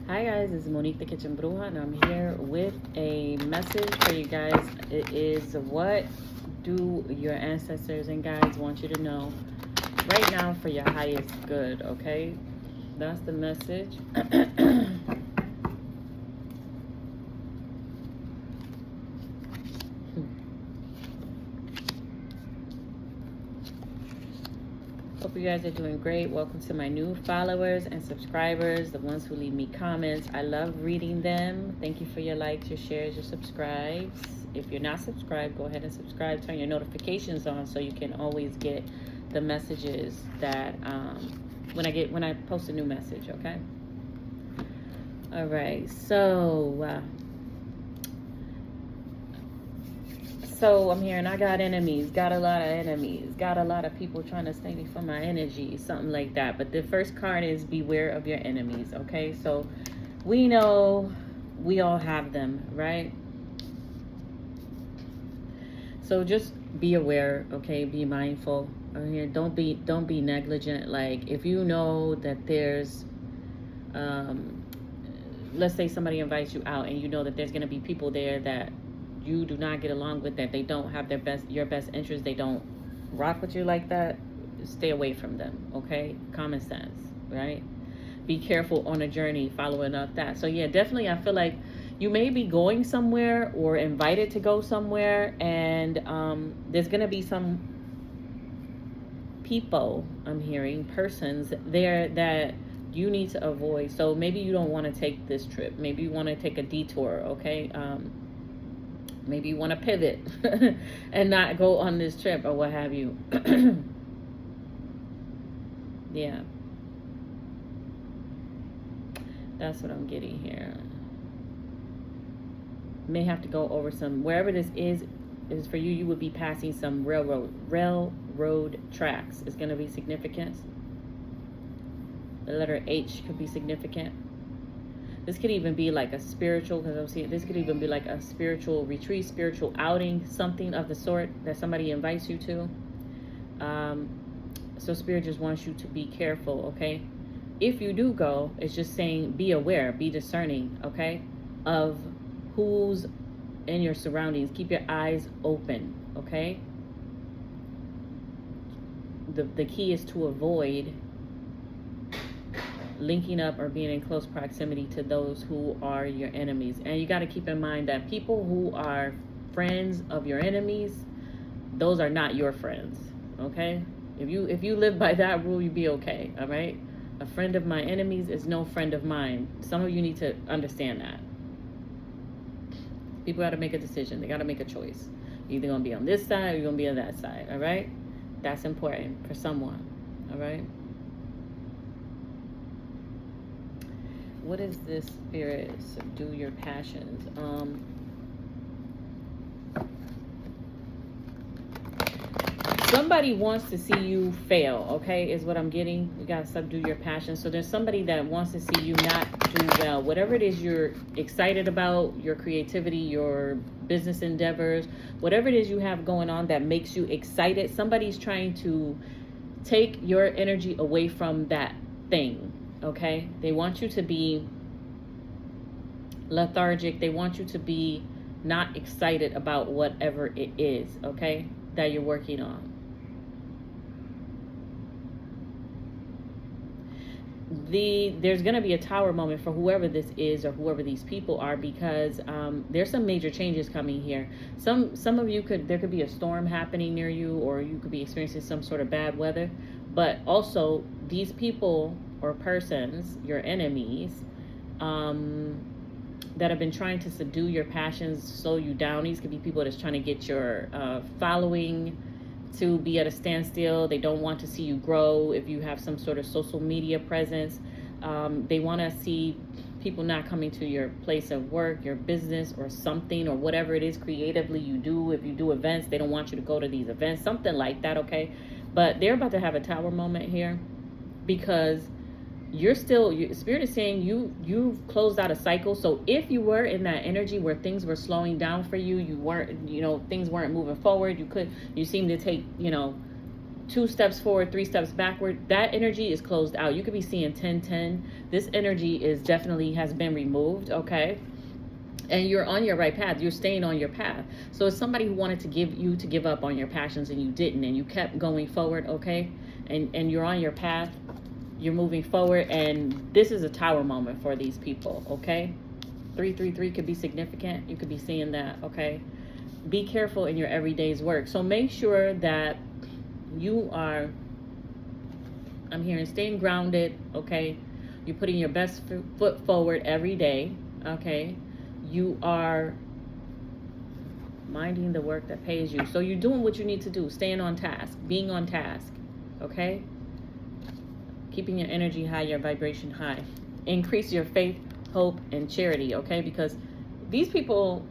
Hi guys, it's Monique the Kitchen Bruja, and I'm here with a message for you guys. It is, what do your ancestors and guides want you to know right now for your highest good, okay? That's the message. Hope you guys are doing great. Welcome to my new followers and subscribers, the ones who leave me comments. I love reading them. Thank you for your likes, your shares, your subscribes. If you're not subscribed, go ahead and subscribe. Turn your notifications on so you can always get the messages that when I post a new message. Okay. All right. So I'm hearing I got enemies, got a lot of enemies, got a lot of people trying to stay me from my energy, something like that. But the first card is beware of your enemies, okay? So we know we all have them, right? So just be aware, okay? Be mindful. Here, don't be negligent. Like if you know that there's let's say somebody invites you out and you know that there's going to be people there that you do not get along with, that they don't have your best interest, they don't rock with you like that, stay away from them, okay? Common sense, right? Be careful on a journey following up that. So yeah, definitely I feel like you may be going somewhere or invited to go somewhere, and there's going to be some people, I'm hearing persons there that you need to avoid. So maybe you don't want to take this trip, maybe you want to take a detour, okay? Maybe you want to pivot and not go on this trip or what have you. Yeah, that's what I'm getting here. May have to go over some, wherever this is for you, you would be passing some railroad tracks. It's going to be significant. The letter H could be significant. This could even be like a spiritual, because I'm seeing this could even be like a spiritual retreat, spiritual outing, something of the sort that somebody invites you to. So Spirit just wants you to be careful, okay? If you do go, it's just saying be aware, be discerning, okay, of who's in your surroundings. Keep your eyes open, okay? The key is to avoid linking up or being in close proximity to those who are your enemies. And you got to keep in mind that people who are friends of your enemies, those are not your friends, okay? If you live by that rule, you be okay, all right? A friend of my enemies is no friend of mine. Some of you need to understand that. People got to make a decision. They got to make a choice. You're either going to be on this side or you're going to be on that side, all right? That's important for someone, all right? What is this, Spirit? Subdue your passions. Somebody wants to see you fail, okay, is what I'm getting. You got to subdue your passions. So there's somebody that wants to see you not do well. Whatever it is you're excited about, your creativity, your business endeavors, whatever it is you have going on that makes you excited, somebody's trying to take your energy away from that thing. Okay, they want you to be lethargic. They want you to be not excited about whatever it is, okay, that you're working on. There's going to be a tower moment for whoever this is or whoever these people are, because there's some major changes coming here. Some of you there could be a storm happening near you, or you could be experiencing some sort of bad weather. But also these people or persons, your enemies, that have been trying to subdue your passions, slow you down. These could be people that's trying to get your following to be at a standstill. They don't want to see you grow. If you have some sort of social media presence, they want to see people not coming to your place of work, your business, or something, or whatever it is creatively you do. If you do events, they don't want you to go to these events, something like that, okay? But they're about to have a tower moment here, because Spirit is saying you've closed out a cycle. So if you were in that energy where things were slowing down for you, you weren't, things weren't moving forward, you seem to take, 2 steps forward, 3 steps backward, that energy is closed out. You could be seeing 10-10. This energy is definitely has been removed, okay? And you're on your right path. You're staying on your path. So it's somebody who wanted to give up on your passions and you didn't, and you kept going forward, okay? And you're on your path. You're moving forward, and this is a tower moment for these people, okay? 333 could be significant. You could be seeing that, okay? Be careful in your everyday's work. So make sure that you are, I'm hearing, staying grounded, okay? You're putting your best foot forward every day, okay? You are minding the work that pays you. So you're doing what you need to do, staying on task, being on task, okay? Keeping your energy high, your vibration high. Increase your faith, hope, and charity, okay? Because these people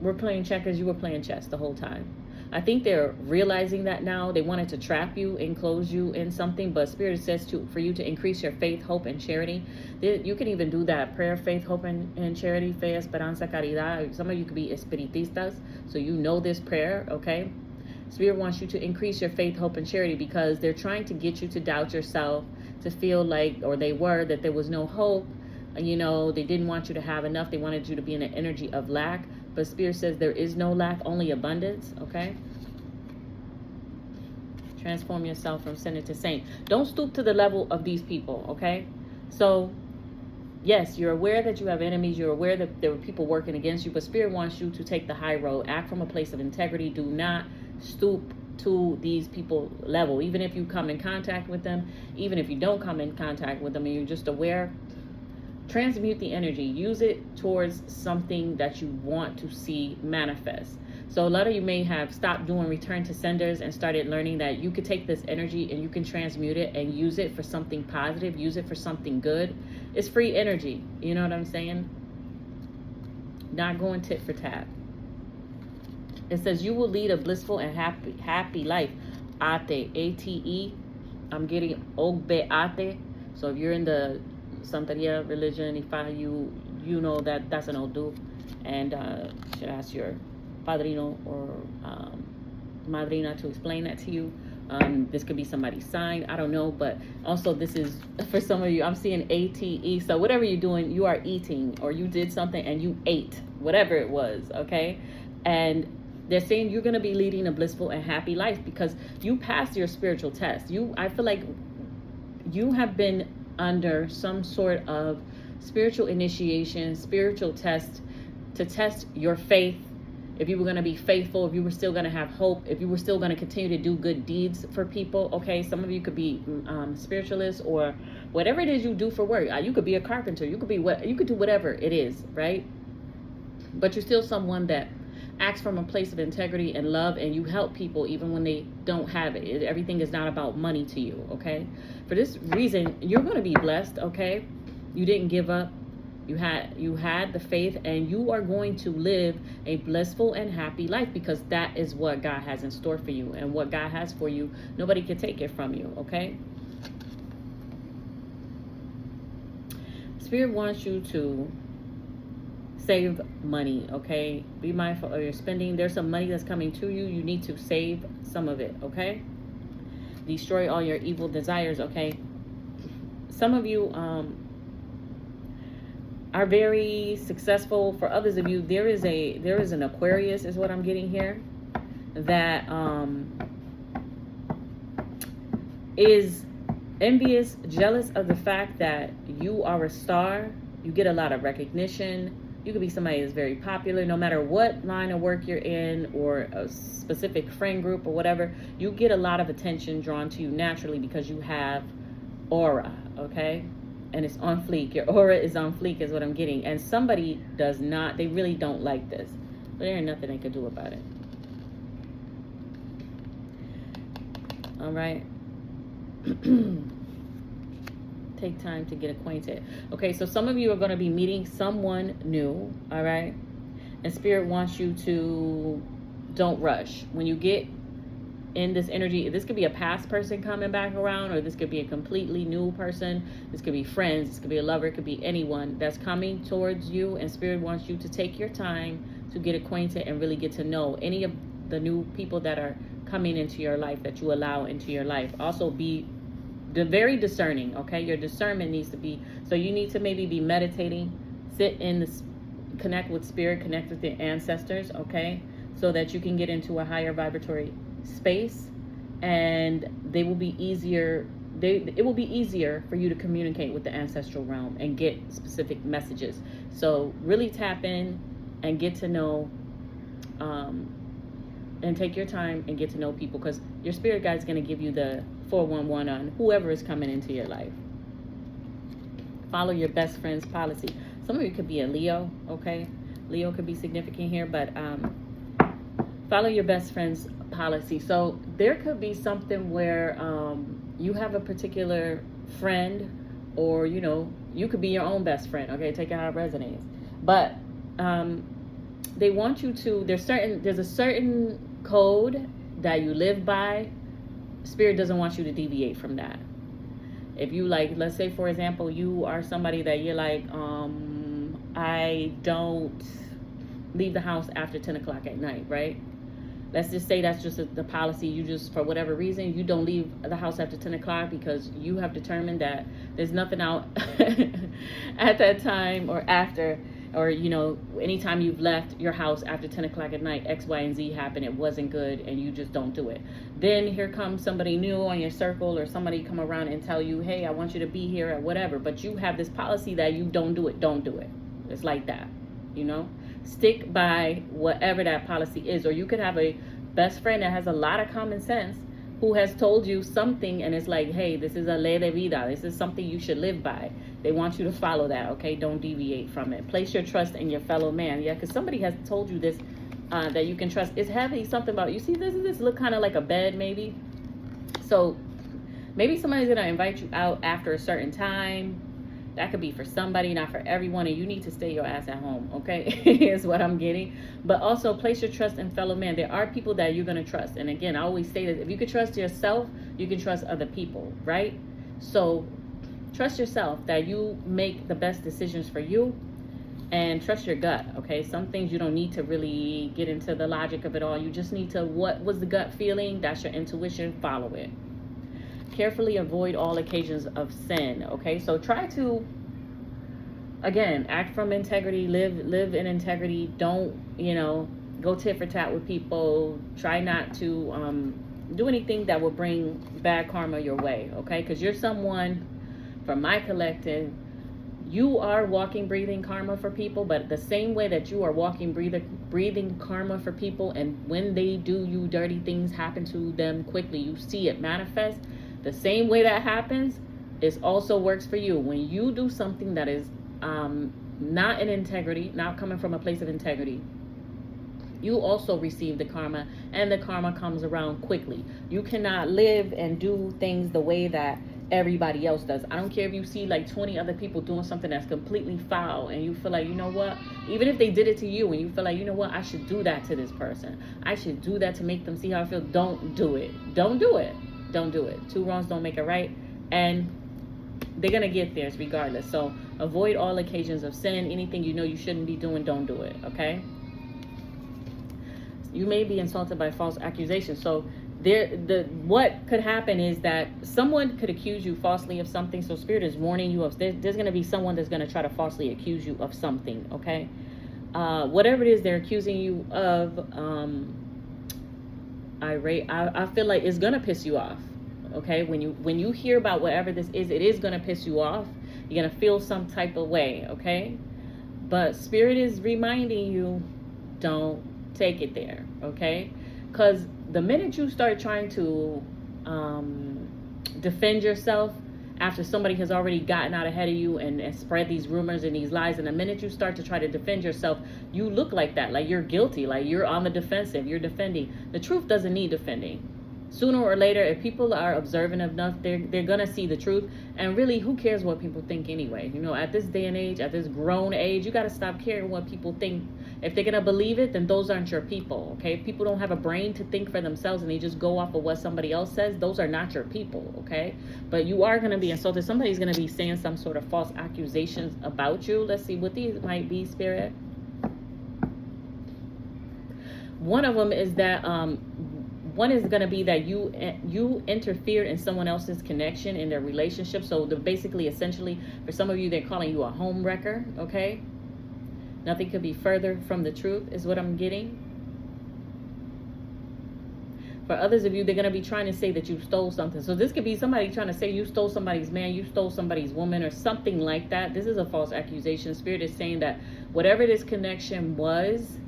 were playing checkers, you were playing chess the whole time. I think they're realizing that now. They wanted to trap you and close you in something, but Spirit says for you to increase your faith, hope, and charity. You can even do that. Prayer, faith, hope, and charity. Fe, esperanza, caridad. Some of you could be espiritistas, so you know this prayer, okay? Spirit wants you to increase your faith, hope, and charity because they're trying to get you to doubt yourself, to feel like, or they were, that there was no hope. You know, they didn't want you to have enough. They wanted you to be in an energy of lack. But Spirit says there is no lack, only abundance, okay? Transform yourself from sinner to saint. Don't stoop to the level of these people, okay? So, yes, you're aware that you have enemies. You're aware that there are people working against you. But Spirit wants you to take the high road. Act from a place of integrity. Do not stoop to these people level. Even if you come in contact with them, even if you don't come in contact with them and you're just aware, transmute the energy. Use it towards something that you want to see manifest. So a lot of you may have stopped doing return to senders and started learning that you could take this energy and you can transmute it and use it for something positive, use it for something good. It's free energy. You know what I'm saying? Not going tit for tat. It says you will lead a blissful and happy life. Ate, A-T-E. I'm getting Ogbe Ate. So if you're in the Santeria religion, Ifa, you know that that's an Odu. And should ask your padrino or madrina to explain that to you. This could be somebody's sign, I don't know, but also this is for some of you. I'm seeing ATE. So whatever you're doing, you are eating, or you did something and you ate whatever it was, okay? And they're saying you're going to be leading a blissful and happy life because you passed your spiritual test. I feel like you have been under some sort of spiritual initiation, spiritual test to test your faith. If you were going to be faithful, if you were still going to have hope, if you were still going to continue to do good deeds for people, okay? Some of you could be spiritualists or whatever it is you do for work. You could be a carpenter. You could do whatever it is, right? But you're still someone that acts from a place of integrity and love, and you help people even when they don't have it. Everything is not about money to you, okay? For this reason, you're going to be blessed, okay? You didn't give up. You had the faith, and you are going to live a blissful and happy life because that is what God has in store for you. And what God has for you, nobody can take it from you, okay? Spirit wants you to save money, okay? Be mindful of your spending. There's some money that's coming to you. You need to save some of it, okay? Destroy all your evil desires, okay? Some of you are very successful. For others of you, there is an Aquarius is what I'm getting here that is envious, jealous of the fact that you are a star. You get a lot of recognition. You could be somebody that's very popular, no matter what line of work you're in or a specific friend group or whatever. You get a lot of attention drawn to you naturally because you have aura, okay? And it's on fleek. Your aura is on fleek is what I'm getting. And somebody they really don't like this. But there ain't nothing they could do about it. All right. Take time to get acquainted. Okay, so some of you are going to be meeting someone new, all right? And Spirit wants you to don't rush. When you get in this energy, this could be a past person coming back around, or this could be a completely new person. This could be friends, this could be a lover, it could be anyone that's coming towards you, and Spirit wants you to take your time to get acquainted and really get to know any of the new people that are coming into your life, that you allow into your life. Also be very discerning, okay? Your discernment needs to be, so you need to maybe be meditating, sit in the, connect with spirit, connect with your ancestors, okay? So that you can get into a higher vibratory space, and they will be easier, it will be easier for you to communicate with the ancestral realm and get specific messages. So really tap in and get to know, and take your time and get to know people, because your spirit guide is going to give you the 411 on whoever is coming into your life. Follow your best friend's policy. Some of you could be a Leo, okay? Leo could be significant here, but follow your best friend's policy. So there could be something where you have a particular friend, or you could be your own best friend, okay? Take it how it resonates. But they want you to, there's a certain code that you live by. Spirit doesn't want you to deviate from that. If you let's say for example, you are somebody that you're like, I don't leave the house after 10 o'clock at night, right? Let's just say that's just the policy. You just, for whatever reason, you don't leave the house after 10 o'clock because you have determined that there's nothing out at that time or after, or anytime you've left your house after 10 o'clock at night, X, Y, and Z happened, it wasn't good, and you just don't do it. Then here comes somebody new on your circle, or somebody come around and tell you, hey, I want you to be here or whatever, but you have this policy that you don't do it. It's like that, stick by whatever that policy is. Or you could have a best friend that has a lot of common sense, who has told you something, and it's like, hey, this is a ley de vida, this is something you should live by. They want you to follow that, okay? Don't deviate from it. Place your trust in your fellow man. Yeah, because somebody has told you this, that you can trust. It's heavy, something about, you see this look kind of like a bed maybe. So maybe somebody's gonna invite you out after a certain time. That could be for somebody, not for everyone, and you need to stay your ass at home, okay? Is what I'm getting. But also place your trust in fellow man. There are people that you're gonna trust. And again, I always say that if you can trust yourself, you can trust other people, right? So trust yourself that you make the best decisions for you, and trust your gut, okay? Some things you don't need to really get into the logic of it all. You just need to, what was the gut feeling? That's your intuition, follow it. Carefully avoid all occasions of sin, okay? So try to, again, act from integrity, live in integrity. Don't, go tit for tat with people. Try not to do anything that will bring bad karma your way, okay? Because you're someone, from my collective, you are walking, breathing karma for people, but the same way that you are walking, breathing karma for people, and when they do you dirty things, happen to them quickly, you see it manifest. The same way that happens is also works for you. When you do something that is not in integrity, not coming from a place of integrity, you also receive the karma, and the karma comes around quickly. You cannot live and do things the way that everybody else does. I don't care if you see 20 other people doing something that's completely foul, and you feel like, you know what, even if they did it to you, and you feel like, you know what, I should do that to this person, I should do that to make them see how I feel. Don't do it. Don't do it. Two wrongs don't make it right, and they're gonna get theirs regardless. So avoid all occasions of sin. Anything you shouldn't be doing, don't do it, okay? You may be insulted by false accusations. So what could happen is that someone could accuse you falsely of something. So Spirit is warning you of, there's going to be someone that's going to try to falsely accuse you of something, okay? Whatever it is they're accusing you of, I feel like it's going to piss you off, okay? When you hear about whatever this is, it is going to piss you off. You're going to feel some type of way, okay? But Spirit is reminding you, don't take it there, okay? Because the minute you start trying to defend yourself after somebody has already gotten out ahead of you and spread these rumors and these lies, and the minute you start to try to defend yourself, you look like that, like you're guilty, like you're on the defensive, you're defending. The truth doesn't need defending. Sooner or later, if people are observant enough, they're gonna see the truth. And really, who cares what people think anyway? At this day and age, at this grown age, you gotta stop caring what people think. If they're gonna believe it, then those aren't your people, okay? If people don't have a brain to think for themselves and they just go off of what somebody else says, those are not your people, okay? But you are gonna be insulted. Somebody's gonna be saying some sort of false accusations about you. Let's see what these might be, Spirit. One of them is that one is going to be that you interfered in someone else's connection in their relationship. So basically, essentially, for some of you, they're calling you a home wrecker. Okay, nothing could be further from the truth is what I'm getting. For others of you, they're going to be trying to say that you stole something. So this could be somebody trying to say you stole somebody's man, you stole somebody's woman, or something like that. This is a false accusation. Spirit is saying that whatever this connection was,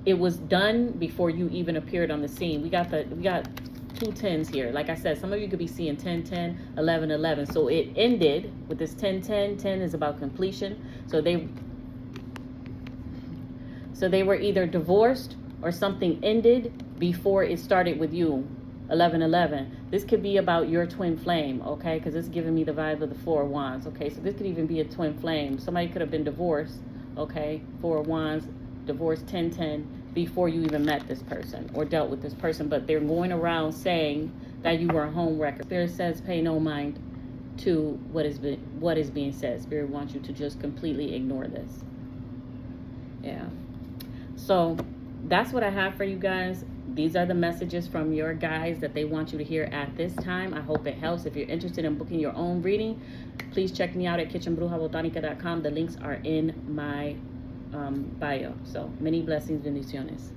it was done before you even appeared on the scene. We got 2 tens here. Like I said, some of you could be seeing 10, 10, 11, 11. So it ended with this 10, 10. 10 is about completion. So they were either divorced or something ended before it started with you. 11, 11. This could be about your twin flame, okay? Because it's giving me the vibe of the 4 of Wands, okay? So this could even be a twin flame. Somebody could have been divorced, okay? 4 of Wands, divorced 10, 10, before you even met this person or dealt with this person. But they're going around saying that you were a home wrecker. Spirit says pay no mind to what is being said. Spirit wants you to just completely ignore this. Yeah. So that's what I have for you guys. These are the messages from your guys that they want you to hear at this time. I hope it helps. If you're interested in booking your own reading, please check me out at kitchenbrujabotanica.com. The links are in my bio. So many blessings, bendiciones.